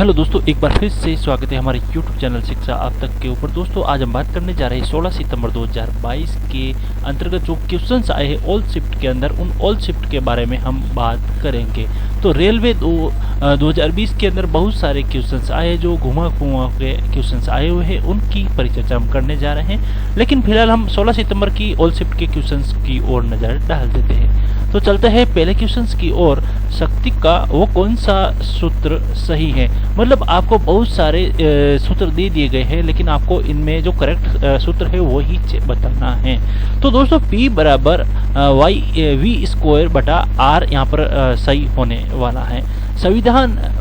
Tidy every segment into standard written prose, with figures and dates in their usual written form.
Hello दोस्तों, एक बार फिर से स्वागत है हमारे YouTube चैनल शिक्षा आप तक के ऊपर। दोस्तों आज हम बात करने जा रहे हैं 16 सितंबर 2022 के अंतर्गत जो क्वेश्चंस आए हैं ऑल शिफ्ट के अंदर, उन ऑल शिफ्ट के बारे में हम बात करेंगे। तो रेलवे 2020 के अंदर बहुत सारे क्वेश्चंस आए जो घुमा के क्वेश्चंस आए हुए हैं, उनकी परिचर्चा हम करने जा रहे हैं। लेकिन फिलहाल हम 16 सितंबर की ऑल शिफ्ट के क्वेश्चंस की ओर नज़र डाल देते हैं। तो चलते हैं पहले क्वेश्चंस की ओर। शक्ति का वो कौन सा सूत्र सही है? मतलब आपको बहुत सारे सूत्र दे दिए गए हैं, लेकिन आपको इनमें जो करेक्ट सूत्र है वो ही बताना है। तो दोस्तों P बराबर V² बटा R यहाँ पर सही होने वाला है।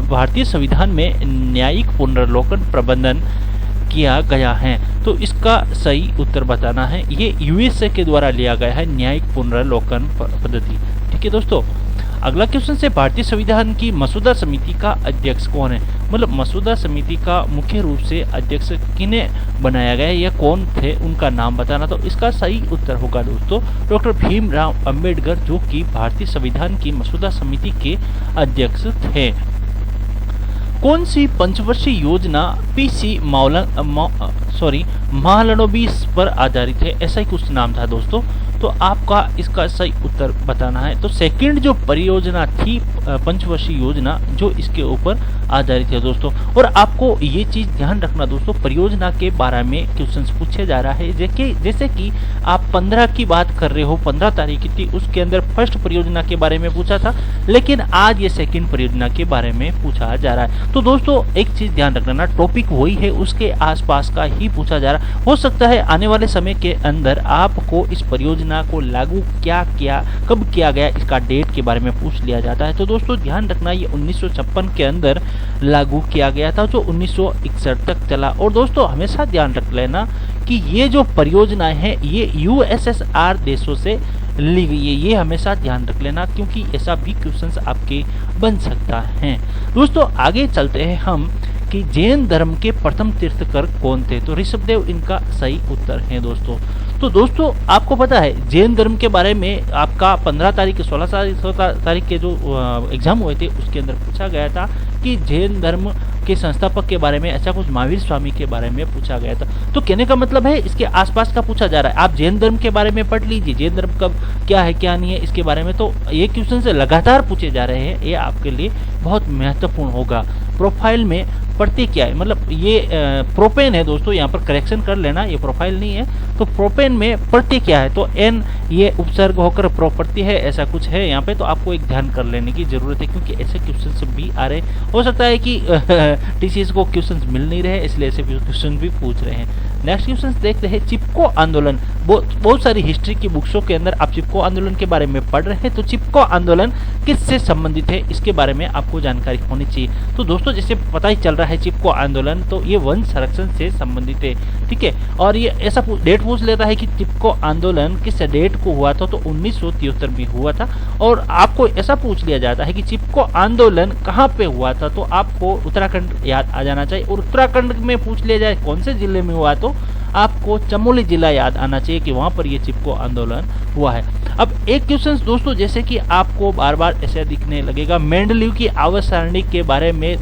भारतीय संविधान में न्यायिक पुनर्लोकन प्रबंधन किया गया है, तो इसका सही उत्तर बताना है। ये USA के द्वारा लिया गया है न्यायिक पुनर्लोकन पद्धति। ठीक है दोस्तों, अगला क्वेश्चन से भारतीय संविधान की मसौदा समिति का अध्यक्ष कौन है? मतलब मसौदा समिति का मुख्य रूप से अध्यक्ष किन्हें बनाया गया है या कौन थे, उनका नाम बताना। तो इसका सही उत्तर होगा दोस्तों डॉक्टर भीमराव अंबेडकर, जो कि भारतीय संविधान की मसौदा समिति के अध्यक्ष थे। कौन सी पंचवर्षीय योजना महालनोबिस पर आधारित है? ऐसा ही कुछ नाम था दोस्तों, तो आपका इसका सही उत्तर बताना है। तो सेकंड जो परियोजना थी पंचवर्षीय योजना, जो इसके ऊपर आधारित है दोस्तों। और आपको ये चीज ध्यान रखना दोस्तों, परियोजना के बारे में क्वेश्चंस पूछे जा रहा है। जैसे कि आप 15 की बात कर रहे हो, 15 तारीख की थी, उसके अंदर फर्स्ट परियोजना के बारे में पूछा था, लेकिन आज ये सेकंड परियोजना के बारे में पूछा जा रहा है। तो दोस्तों एक चीज ध्यान रखना ना, टॉपिक वही है, उसके आसपास का ही पूछा जा रहा है। हो सकता है आने वाले समय के अंदर आपको इस परियोजना को लागू कब किया गया, इसका डेट के बारे में पूछ लिया जाता है। तो दोस्तों ध्यान रखना, ये 1956 के अंदर लागू किया गया था, जो 1961 तक चला। और दोस्तों हमेशा ध्यान रख लेना कि ये जो परियोजनाएं हैं ये USSR देशों से ली गई है, ये हमेशा ध्यान रख लेना, क्योंकि ऐसा भी क्वेश्चंस आपके बन सकता है। दोस्तों आगे चलते हैं हम कि जैन धर्म के प्रथम तीर्थंकर कौन थे? तो ऋषभदेव इनका सही उत्तर है दोस्तों। तो दोस्तों आपको पता है जैन धर्म के बारे में आपका 15 तारीख 16 तारीख के जो एग्जाम हुए थे उसके अंदर पूछा गया था कि जैन धर्म के संस्थापक के बारे में, ऐसा कुछ महावीर स्वामी के बारे में पूछा गया था। तो कहने का मतलब है इसके आसपास का पूछा जा रहा है। आप जैन धर्म के बारे में पढ़ लीजिए, जैन धर्म कब क्या है क्या नहीं है इसके बारे में। तो ये क्वेश्चन से लगातार पूछे जा रहे हैं, ये आपके लिए बहुत महत्वपूर्ण होगा। प्रोफाइल में प्रत्यय क्या है? मतलब ये प्रोपेन है दोस्तों, यहाँ पर करेक्शन कर लेना, ये प्रोफाइल नहीं है। तो प्रोपेन में प्रत्यय क्या है? तो एन ये उपसर्ग होकर प्रत्यय है, ऐसा कुछ है यहाँ पे। तो आपको एक ध्यान कर लेने की जरूरत है, क्योंकि ऐसे क्वेश्चंस भी आ रहे। हो सकता है कि TCS को क्वेश्चंस मिल नहीं रहे, इसलिए ऐसे क्वेश्चन भी पूछ रहे हैं। नेक्स्ट क्वेश्चन देखते हैं, चिपको आंदोलन। बहुत सारी हिस्ट्री की बुक्सों के अंदर आप चिपको आंदोलन के बारे में पढ़ रहे हैं। तो चिपको आंदोलन किससे संबंधित है, इसके बारे में आपको जानकारी होनी चाहिए। तो दोस्तों जैसे पता ही चल रहा है चिपको आंदोलन, तो ये वन संरक्षण से संबंधित है। ठीक है, और ये ऐसा डेट पूछ लेता है कि चिपको आंदोलन किस डेट को हुआ था? तो 1973 में हुआ था। और आपको ऐसा पूछ लिया जाता है कि चिपको आंदोलन कहाँ पे हुआ था? तो आपको उत्तराखंड याद आ जाना चाहिए। और उत्तराखंड में पूछ लिया जाए कौन से जिले में हुआ, तो आपको चमोली जिला याद आना चाहिए कि वहां पर ये चिपको आंदोलन हुआ है। अब एक क्वेश्चन दोस्तों, जैसे कि आपको बार बार ऐसा दिखने लगेगा, मेंडलीव की आवर्त सारणी के बारे में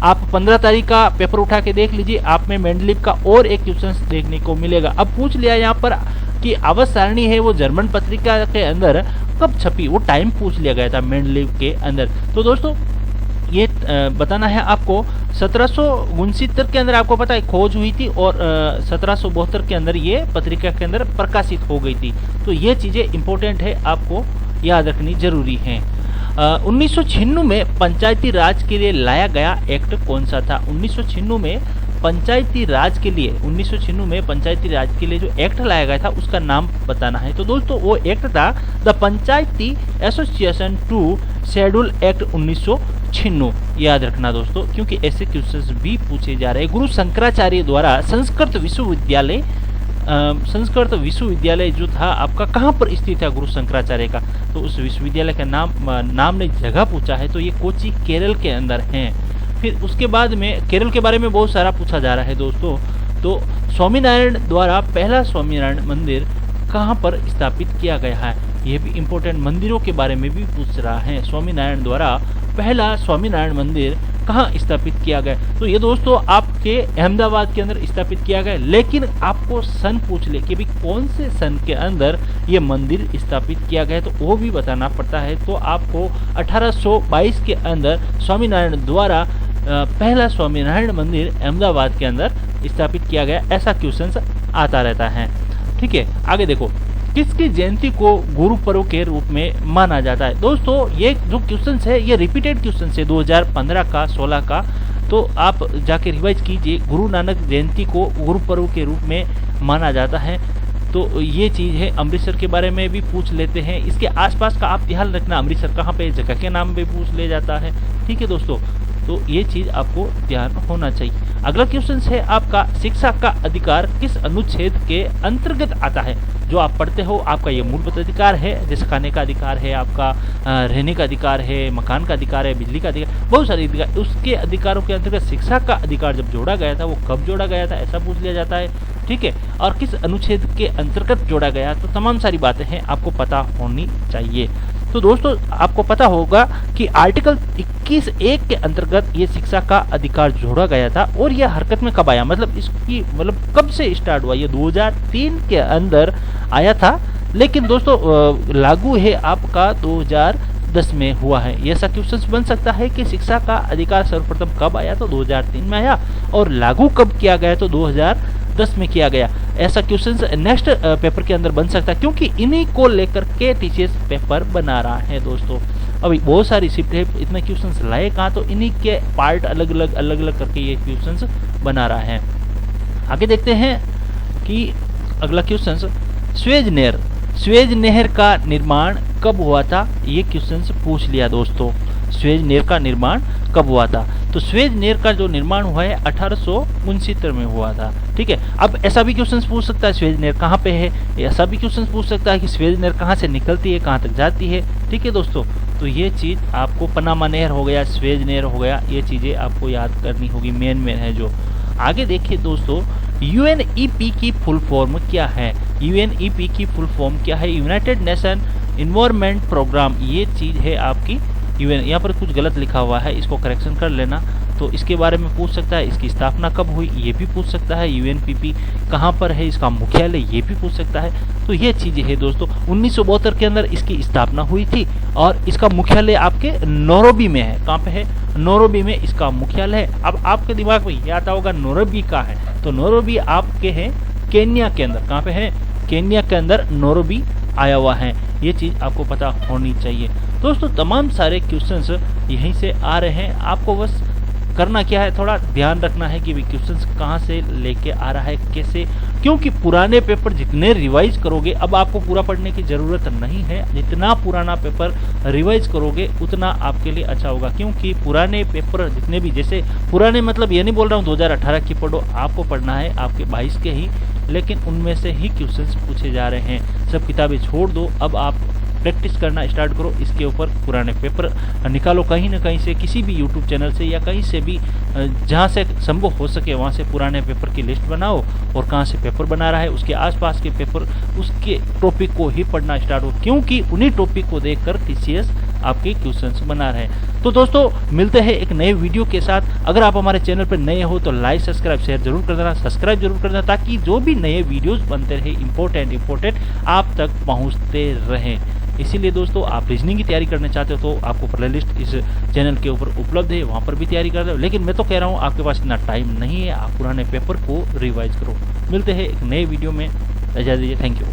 आप 15 तारीख का पेपर उठा के देख लीजिए, आप में मेंडलीव का और एक क्वेश्चन देखने को मिलेगा। अब पूछ लिया यहाँ पर कि आवर्त सारणी है वो जर्मन पत्रिका के अंदर कब छपी, वो टाइम पूछ लिया गया था मेंडलीव के अंदर। तो दोस्तों ये बताना है आपको 1769 के अंदर, आपको पता है खोज हुई थी, और 1772 के अंदर ये पत्रिका के अंदर प्रकाशित हो गई थी। तो ये चीजें इंपॉर्टेंट है, आपको याद रखनी जरूरी है। 1996 में पंचायती राज के लिए लाया गया एक्ट कौन सा था? 1996 में पंचायती राज के लिए 1996 में पंचायती राज के लिए जो एक्ट लाया गया था उसका नाम बताना है। तो दोस्तों वो एक्ट था the Panchayati association to schedule act 1996। याद रखना दोस्तों, क्योंकि ऐसे क्वेश्चंस भी पूछे जा रहे हैं। गुरु शंकराचार्य द्वारा संस्कृत विश्वविद्यालय जो था आपका कहाँ पर स्थित था गुरु शंकराचार्य का? तो उस विश्वविद्यालय का नाम ने जगह पूछा है, तो ये कोची केरल के अंदर है। फिर उसके बाद में केरल के बारे में बहुत सारा पूछा जा रहा है दोस्तों। तो स्वामीनारायण द्वारा पहला स्वामीनारायण मंदिर कहाँ पर स्थापित किया गया है? ये भी इम्पोर्टेंट, मंदिरों के बारे में भी पूछ रहा है। स्वामीनारायण द्वारा पहला स्वामीनारायण मंदिर कहाँ स्थापित किया गया। तो ये दोस्तों आपके अहमदाबाद के अंदर स्थापित किया गया, लेकिन आपको सन पूछ ले कि भाई कौन से सन के अंदर ये मंदिर स्थापित किया गया, तो वो भी बताना पड़ता है। तो आपको 1822 के अंदर स्वामीनारायण द्वारा पहला स्वामीनारायण मंदिर अहमदाबाद के अंदर स्थापित किया गया, ऐसा क्वेश्चन आता रहता है। ठीक है, आगे देखो, किसकी जयंती को गुरु पर्व के रूप में माना जाता है। दोस्तों ये जो क्वेश्चन है ये रिपीटेड क्वेश्चन है 2015 का 16 का, तो आप जाके रिवाइज कीजिए। गुरु नानक जयंती को गुरु पर्व के रूप में माना जाता है, तो ये चीज़ है। अमृतसर के बारे में भी पूछ लेते हैं, इसके आसपास का आप ध्यान रखना, अमृतसर कहाँ पे, जगह के नाम पे पूछ ले जाता है। ठीक है दोस्तों, तो ये चीज़ आपको ध्यान होना चाहिए। अगला क्वेश्चन है आपका, शिक्षा का अधिकार किस अनुच्छेद के अंतर्गत आता है। जो आप पढ़ते हो आपका ये मूलभूत अधिकार है, जैसे खाने का अधिकार है, आपका रहने का अधिकार है, मकान का अधिकार है, बिजली का अधिकार, बहुत सारे अधिकार। उसके अधिकारों के अंतर्गत शिक्षा का अधिकार जब जोड़ा गया था, वो कब जोड़ा गया था, ऐसा पूछ लिया जाता है। ठीक है, और किस अनुच्छेद के अंतर्गत जोड़ा गया, तो तमाम सारी बातें हैं आपको पता होनी चाहिए। तो दोस्तों आपको पता होगा कि आर्टिकल 21(1) के अंतर्गत ये शिक्षा का अधिकार जोड़ा गया था, और यह हरकत में कब आया, मतलब इसकी कब से स्टार्ट हुआ, ये 2003 के अंदर आया था, लेकिन दोस्तों लागू है आपका 2010 में हुआ है। ये ऐसा क्वेश्चन बन सकता है कि शिक्षा का अधिकार सर्वप्रथम कब आया, तो 2003 में आया, और लागू कब किया गया, तो 2010 में किया गया। ऐसा क्वेश्चन नेक्स्ट पेपर के अंदर बन सकता है, क्योंकि इन्हीं को लेकर के टीचर्स पेपर बना रहा है दोस्तों। अभी बहुत सारी शिफ्ट है, इतने क्वेश्चंस लाए कहाँ, तो इन्हीं के पार्ट अलग अलग करके ये क्वेश्चंस बना रहा है। आगे देखते हैं कि अगला क्वेश्चन, स्वेज नहर का निर्माण कब हुआ था, ये क्वेश्चन पूछ लिया दोस्तों। स्वेज नहर का निर्माण कब हुआ था, तो स्वेज नहर का जो निर्माण हुआ है 1869 में हुआ था। ठीक है, अब ऐसा भी क्वेश्चन पूछ सकता है स्वेज नहर कहाँ पे है, ऐसा भी क्वेश्चन पूछ सकता है कि स्वेज नहर कहाँ से निकलती है, कहाँ तक जाती है। ठीक है दोस्तों, तो ये चीज़ आपको पनामा नहर हो गया, स्वेज नहर हो गया, ये चीज़ें आपको याद करनी होगी, मेन है जो। आगे देखिए दोस्तों, UNEP की फुल फॉर्म क्या है। UNEP की फुल फॉर्म क्या है, यूनाइटेड नेशन इन्वायरमेंट प्रोग्राम, ये चीज़ है आपकी UN। यहाँ पर कुछ गलत लिखा हुआ है, इसको करेक्शन कर लेना। तो इसके बारे में पूछ सकता है, इसकी स्थापना कब हुई, ये भी पूछ सकता है। UNPP कहाँ पर है, इसका मुख्यालय, ये भी पूछ सकता है। तो ये चीज़ें है दोस्तों। 1972 के अंदर इसकी स्थापना हुई थी, और इसका मुख्यालय आपके नैरोबी में है। कहाँ पे है, नैरोबी में इसका मुख्यालय है। अब आपके दिमाग में ये आता होगा नैरोबी कहाँ है, तो नैरोबी आपके है केन्या के अंदर। कहाँ पे है, केन्या के अंदर नैरोबी आया हुआ है। ये चीज़ आपको पता होनी चाहिए दोस्तों। तमाम सारे क्वेश्चंस यहीं से आ रहे हैं, आपको बस करना क्या है, थोड़ा ध्यान रखना है कि क्वेश्चंस कहाँ से लेके आ रहा है, कैसे, क्योंकि पुराने पेपर जितने रिवाइज करोगे, अब आपको पूरा पढ़ने की ज़रूरत नहीं है, जितना पुराना पेपर रिवाइज करोगे उतना आपके लिए अच्छा होगा। क्योंकि पुराने पेपर जितने भी, जैसे पुराने मतलब ये नहीं बोल रहा हूँ 2018 की पढ़ो, आपको पढ़ना है आपके 22 के ही, लेकिन उनमें से ही क्वेश्चंस पूछे जा रहे हैं। सब किताबें छोड़ दो, अब आप प्रैक्टिस करना स्टार्ट करो, इसके ऊपर पुराने पेपर निकालो कहीं ना कहीं से, किसी भी यूट्यूब चैनल से या कहीं से भी, जहाँ से संभव हो सके वहाँ से पुराने पेपर की लिस्ट बनाओ, और कहाँ से पेपर बना रहा है उसके आसपास के पेपर, उसके टॉपिक को ही पढ़ना स्टार्ट हो, क्योंकि उन्हीं टॉपिक को देखकर TCS आपके क्वेश्चंस बना रहे हैं। तो दोस्तों मिलते हैं एक नए वीडियो के साथ। अगर आप हमारे चैनल पर नए हो तो लाइक सब्सक्राइब शेयर जरूर कर देना, सब्सक्राइब जरूर कर देना, ताकि जो भी नए वीडियोस बनते रहे इंपॉर्टेंट आप तक पहुंचते रहें। इसीलिए दोस्तों आप रीजनिंग की तैयारी करना चाहते हो तो आपको प्लेलिस्ट इस चैनल के ऊपर उपलब्ध है, वहाँ पर भी तैयारी कर दो। लेकिन मैं तो कह रहा हूँ आपके पास इतना टाइम नहीं है, आप पुराने पेपर को रिवाइज करो। मिलते हैं एक नए वीडियो में, इजाज़त दीजिए, थैंक यू।